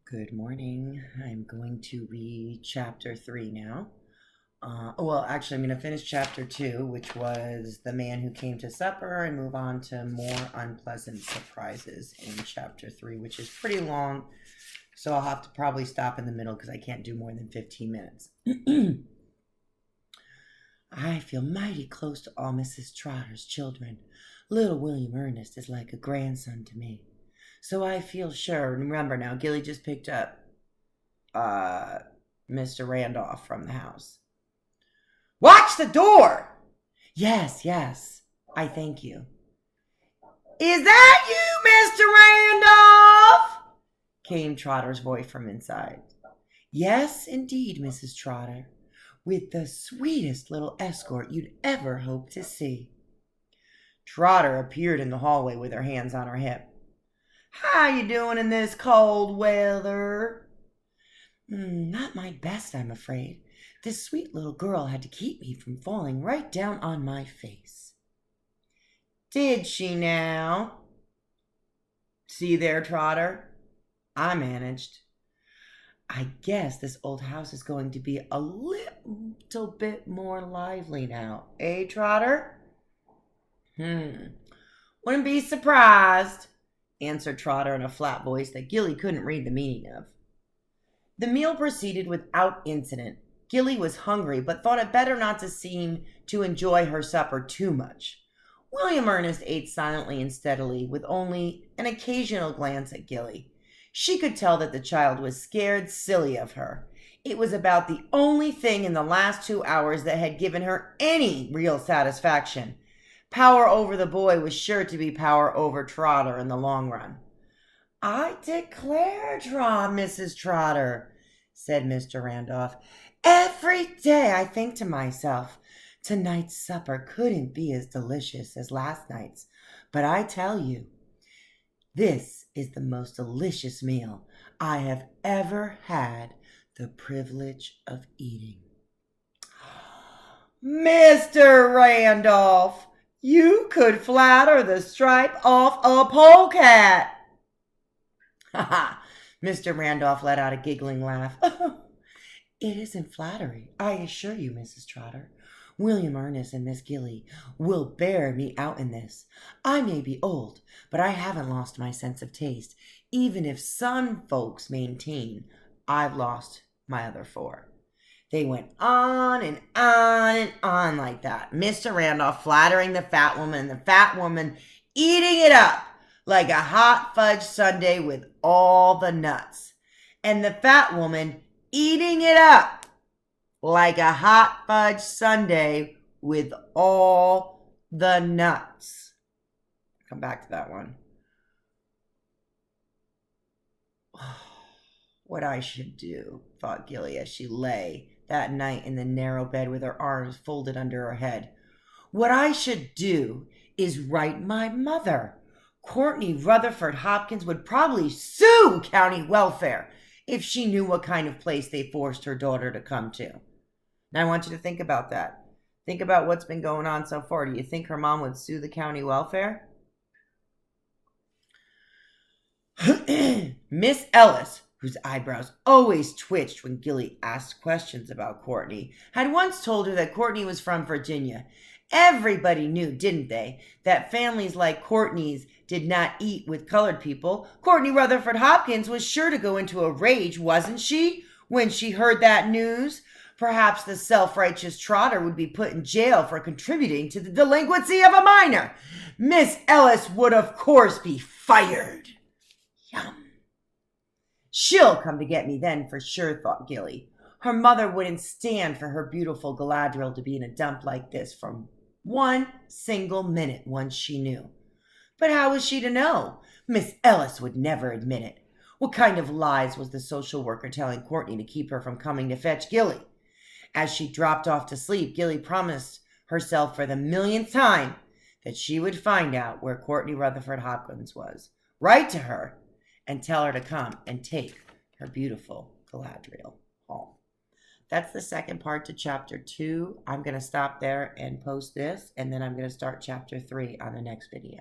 Good morning. I'm going to read chapter 3 now. Actually, I'm going to finish chapter 2, which was The Man Who Came to Supper, and move on to More Unpleasant Surprises in chapter 3, which is pretty long. So I'll have to probably stop in the middle because I can't do more than 15 minutes. I feel mighty close to all Mrs. Trotter's children. Little William Ernest is like a grandson to me. So I feel sure. And remember now, Gilly just picked up Mr. Randolph from the house. Watch the door! Yes, I thank you. Is that you, Mr. Randolph? Came Trotter's voice from inside. Yes, indeed, Mrs. Trotter. With the sweetest little escort you'd ever hope to see. Trotter appeared in the hallway with her hands on her hip. How you doing in this cold weather? Not my best, I'm afraid. This sweet little girl had to keep me from falling right down on my face. Did she now? See there, Trotter? I managed. I guess this old house is going to be a little bit more lively now, eh, Trotter? Wouldn't be surprised, answered Trotter in a flat voice that Gilly couldn't read the meaning of. The meal proceeded without incident. Gilly was hungry, but thought it better not to seem to enjoy her supper too much. William Ernest ate silently and steadily, with only an occasional glance at Gilly. She could tell that the child was scared silly of her. It was about the only thing in the last 2 hours that had given her any real satisfaction. Power over the boy was sure to be power over Trotter in the long run. I declare, Mrs. Trotter, said Mr. Randolph, every day I think to myself, tonight's supper couldn't be as delicious as last night's, but I tell you, this is the most delicious meal I have ever had the privilege of eating. Mr. Randolph, you could flatter the stripe off a polecat. Ha ha! Mr. Randolph let out a giggling laugh. It isn't flattery, I assure you, Mrs. Trotter. William Ernest and Miss Gilly will bear me out in this. I may be old, but I haven't lost my sense of taste, even if some folks maintain I've lost my other 4. They went on and on and on like that, Mr. Randolph flattering the fat woman, and the fat woman eating it up like a hot fudge sundae with all the nuts, and the fat woman eating it up like a hot fudge sundae with all the nuts. Come back to that one. What I should do, thought Gilly as she lay that night in the narrow bed with her arms folded under her head. What I should do is write my mother. Courtney Rutherford Hopkins would probably sue county welfare if she knew what kind of place they forced her daughter to come to. Now I want you to think about that. Think about what's been going on so far. Do you think her mom would sue the county welfare? Miss Ellis, whose eyebrows always twitched when Gilly asked questions about Courtney, had once told her that Courtney was from Virginia. Everybody knew, didn't they, that families like Courtney's did not eat with colored people. Courtney Rutherford Hopkins was sure to go into a rage, wasn't she, when she heard that news? Perhaps the self-righteous Trotter would be put in jail for contributing to the delinquency of a minor. Miss Ellis would, of course, be fired. Yum. She'll come to get me then for sure, thought Gilly. Her mother wouldn't stand for her beautiful Galadriel to be in a dump like this from one single minute once she knew. But how was she to know? Miss Ellis would never admit it. What kind of lies was the social worker telling Courtney to keep her from coming to fetch Gilly? As she dropped off to sleep, Gilly promised herself for the millionth time that she would find out where Courtney Rutherford Hopkins was, write to her, and tell her to come and take her beautiful Galadriel home. That's the second part to chapter 2. I'm going to stop there and post this, and then I'm going to start chapter 3 on the next video.